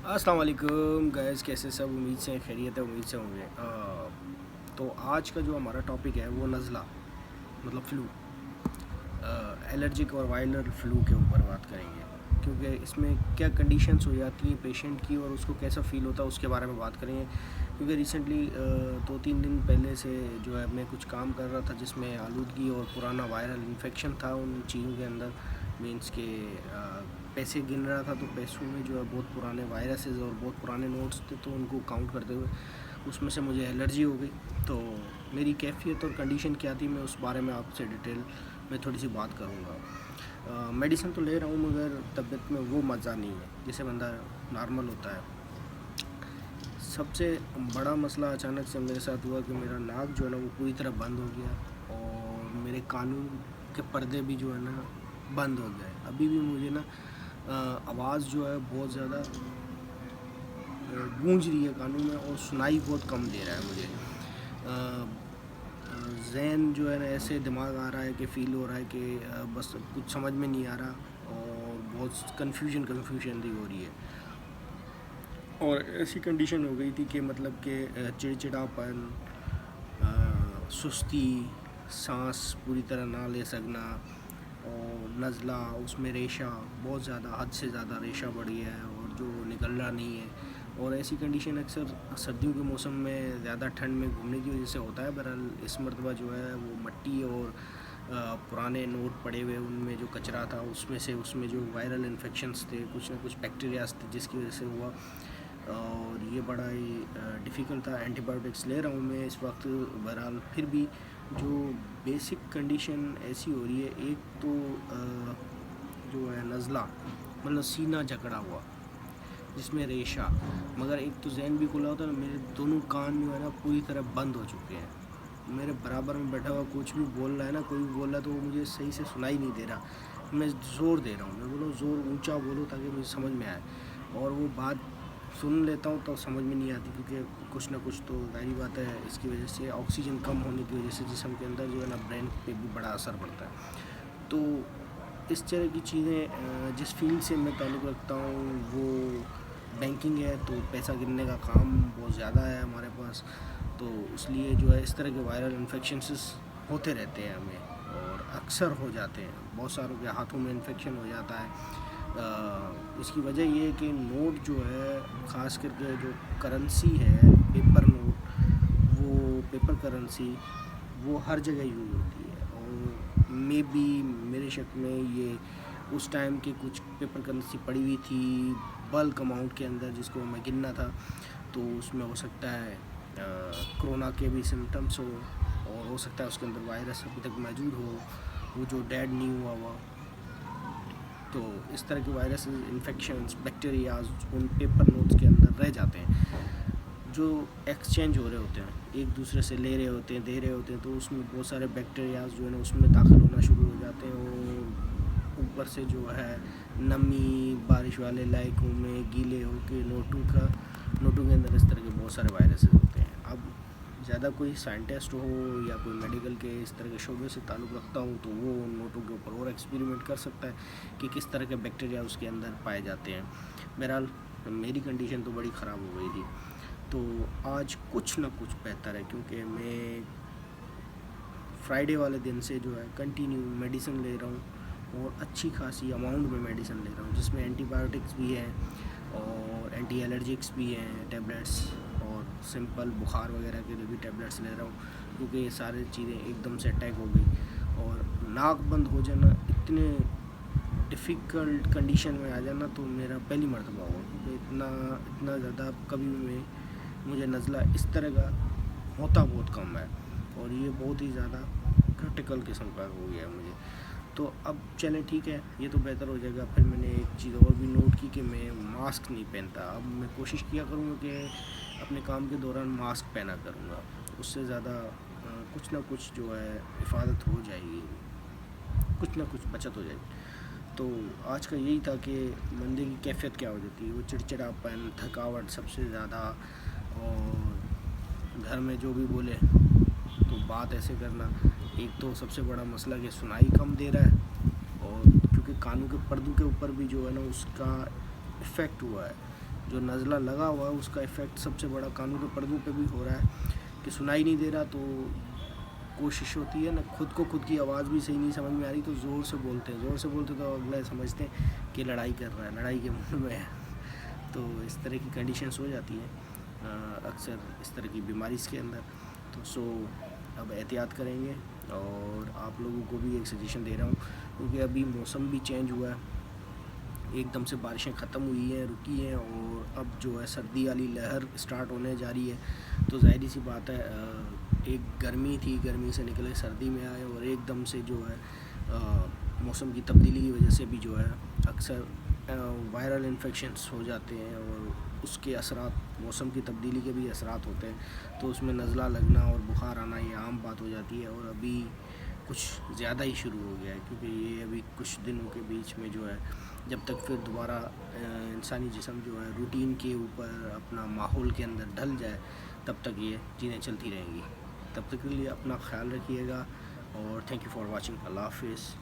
अस्सलाम वालेकुम गाइस, कैसे सब? उम्मीद से खैरियत है, उम्मीद से होंगे। तो आज का जो हमारा टॉपिक है वो नज़ला मतलब फ़्लू, एलर्जिक और वायरल फ़्लू के ऊपर बात करेंगे, क्योंकि इसमें क्या कंडीशंस हो जाती हैं पेशेंट की और उसको कैसा फ़ील होता है उसके बारे में बात करेंगे। क्योंकि रिसेंटली 2-3 दिन पहले से जो है मैं कुछ काम कर रहा था जिसमें आलूदगी और पुराना वायरल इन्फेक्शन था उन चीज़ों के अंदर। मींस के पैसे गिन रहा था तो पैसों में जो है बहुत पुराने वायरसेस और बहुत पुराने नोट्स थे, तो उनको काउंट करते हुए उसमें से मुझे एलर्जी हो गई। तो मेरी कैफियत और कंडीशन क्या थी, मैं उस बारे में आपसे डिटेल में थोड़ी सी बात करूँगा। मेडिसिन तो ले रहा हूँ मगर तबीयत में वो मज़ा नहीं है जिससे बंदा नॉर्मल होता है। सबसे बड़ा मसला अचानक से मेरे साथ हुआ कि मेरा नाक जो है ना वो पूरी तरह बंद हो गया और मेरे कानों के पर्दे भी जो है ना बंद हो गए। अभी भी मुझे ना आवाज़ जो है बहुत ज़्यादा गूंज रही है कानों में और सुनाई बहुत कम दे रहा है मुझे। ज़हन जो है ना ऐसे दिमाग आ रहा है कि फ़ील हो रहा है कि बस कुछ समझ में नहीं आ रहा और बहुत कन्फ्यूजन सी हो रही है। और ऐसी कंडीशन हो गई थी कि मतलब कि चिड़चिड़ापन, सुस्ती, सांस पूरी तरह ना ले सकना और नज़ला, उसमें रेशा बहुत ज़्यादा, हद से ज़्यादा रेशा बढ़ गया है और जो निकल रहा नहीं है। और ऐसी कंडीशन अक्सर सर्दियों के मौसम में ज़्यादा ठंड में घूमने की वजह से होता है। बहरहाल इस मरतबा जो है वो मिट्टी और पुराने नोट पड़े हुए उनमें जो कचरा था उसमें जो वायरल इन्फेक्शंस थे, कुछ ना कुछ बैक्टीरियाज थे जिसकी वजह से हुआ। और ये बड़ा ही डिफ़िकल्ट था। एंटीबायोटिक्स ले रहा हूँ मैं इस वक्त। बहरहाल फिर भी जो बेसिक कंडीशन ऐसी हो रही है, एक तो जो है नज़ला मतलब सीना जकड़ा हुआ जिसमें रेशा, मगर एक तो जहन भी खुला होता है ना। मेरे दोनों कान जो है ना पूरी तरह बंद हो चुके हैं। मेरे बराबर में बैठा हुआ कुछ भी बोल रहा है ना, कोई भी बोल रहा है तो वो मुझे सही से सुनाई नहीं दे रहा। मैं ज़ोर दे रहा हूँ, मैं बोलो ज़ोर ऊंचा बोलो ताकि मुझे समझ में आए। और वो बात सुन लेता हूँ तो समझ में नहीं आती, क्योंकि कुछ ना कुछ तो जाहिर बात है इसकी वजह से ऑक्सीजन कम होने की वजह से जिस्म के अंदर जो है ना ब्रेन पे भी बड़ा असर पड़ता है। तो इस तरह की चीज़ें, जिस फील्ड से मैं ताल्लुक़ रखता हूँ वो बैंकिंग है, तो पैसा गिनने का काम बहुत ज़्यादा है हमारे पास। तो इसलिए जो है इस तरह के वायरल इन्फेक्शंस होते रहते हैं हमें और अक्सर हो जाते हैं। बहुत सारों के हाथों में इन्फेक्शन हो जाता है। इसकी वजह ये है कि नोट जो है, ख़ास करके जो करेंसी है पेपर नोट, वो पेपर करेंसी वो हर जगह यूज़ होती है। और मेरे शक में ये उस टाइम के कुछ पेपर करेंसी पड़ी हुई थी बल्क अमाउंट के अंदर जिसको मैं गिनना था। तो उसमें हो सकता है कोरोना के भी सिम्टम्स हो और हो सकता है उसके अंदर वायरस अभी तक मौजूद हो, वो जो डेड नहीं हुआ। तो इस तरह के वायरस इन्फेक्शंस, बैक्टीरियाज उन पेपर नोट्स के अंदर रह जाते हैं जो एक्सचेंज हो रहे होते हैं, एक दूसरे से ले रहे होते हैं, दे रहे होते हैं। तो उसमें बहुत सारे बैक्टीरियाज जो है ना उसमें दाखिल होना शुरू हो जाते हैं और ऊपर से जो है नमी बारिश वाले इलाकों में गीले होकर नोटों के अंदर इस तरह के बहुत सारे वायरसेस होते हैं। अब ज़्यादा कोई साइंटिस्ट हो या कोई मेडिकल के इस तरह के शोबे से ताल्लुक़ रखता हूँ तो वो नोटों के ऊपर और एक्सपेरिमेंट कर सकता है कि किस तरह के बैक्टीरिया उसके अंदर पाए जाते हैं। बहरहाल मेरी कंडीशन तो बड़ी ख़राब हो गई थी। तो आज कुछ ना कुछ बेहतर है, क्योंकि मैं फ्राइडे वाले दिन से जो है कंटिन्यू मेडिसिन ले रहा हूँ और अच्छी खासी अमाउंट में मेडिसिन ले रहा हूँ, जिसमें एंटीबायोटिक्स भी हैं और एंटी एलर्जिक्स भी हैं टैबलेट्स, और सिंपल बुखार वगैरह के लिए भी टैबलेट्स ले रहा हूँ, क्योंकि ये सारी चीज़ें एकदम से अटैक हो गई। और नाक बंद हो जाना, इतने डिफ़िकल्ट कंडीशन में आ जाना तो मेरा पहली मर्तबा हुआ, क्योंकि इतना ज़्यादा कभी भी मुझे नज़ला इस तरह का होता बहुत कम है और ये बहुत ही ज़्यादा क्रिटिकल किस्म का हो गया मुझे। तो अब चलें ठीक है, ये तो बेहतर हो जाएगा। फिर मैंने एक चीज़ और भी नोट की कि मैं मास्क नहीं पहनता। अब मैं कोशिश किया करूँगा कि अपने काम के दौरान मास्क पहना करूँगा, उससे ज़्यादा कुछ ना कुछ जो है हिफाजत हो जाएगी, कुछ ना कुछ बचत हो जाएगी। तो आज का यही था कि बंदे की कैफियत क्या हो जाती है, वो चिड़चिड़ापन, थकावट सबसे ज़्यादा, और घर में जो भी बोले तो बात ऐसे करना। एक तो सबसे बड़ा मसला कि सुनाई कम दे रहा है और क्योंकि कानों के पर्दों के ऊपर भी जो है ना उसका इफ़ेक्ट हुआ है। جو نزلہ لگا ہوا ہے اس کا ایفیکٹ سب سے بڑا کانوں کے پردوں پہ بھی ہو رہا ہے کہ سنائی نہیں دے رہا، تو کوشش ہوتی ہے نا خود کو خود کی آواز بھی صحیح نہیں سمجھ میں آ رہی تو زور سے بولتے ہیں، زور سے بولتے تو اگلا سمجھتے ہیں کہ لڑائی کر رہا ہے، لڑائی کے موڈ میں ہے. تو اس طرح کی کنڈیشنز ہو جاتی ہیں اکثر اس طرح کی بیماری اس کے اندر. تو اب احتیاط کریں گے، اور آپ لوگوں کو بھی ایک سجیشن دے رہا ہوں کیونکہ ابھی موسم بھی چینج ہوا ہے، ایک دم سے بارشیں ختم ہوئی ہیں، رکی ہیں، اور اب جو ہے سردی والی لہر اسٹارٹ ہونے جا رہی ہے. تو ظاہری سی بات ہے ایک گرمی تھی، گرمی سے نکلے سردی میں آئے، اور ایک دم سے جو ہے موسم کی تبدیلی کی وجہ سے بھی جو ہے اکثر وائرل انفیکشنس ہو جاتے ہیں، اور اس کے اثرات موسم کی تبدیلی کے بھی اثرات ہوتے ہیں. تو اس میں نزلہ لگنا اور بخار آنا یہ عام بات ہو جاتی ہے، اور ابھی کچھ زیادہ ہی شروع ہو گیا ہے کیونکہ یہ ابھی کچھ دنوں کے بیچ میں جو ہے جب تک پھر دوبارہ انسانی جسم جو ہے روٹین کے اوپر اپنا ماحول کے اندر ڈھل جائے تب تک یہ چیزیں چلتی رہیں گی. تب تک کے لیے اپنا خیال رکھیے گا، اور تھینک یو فار واچنگ. اللہ حافظ.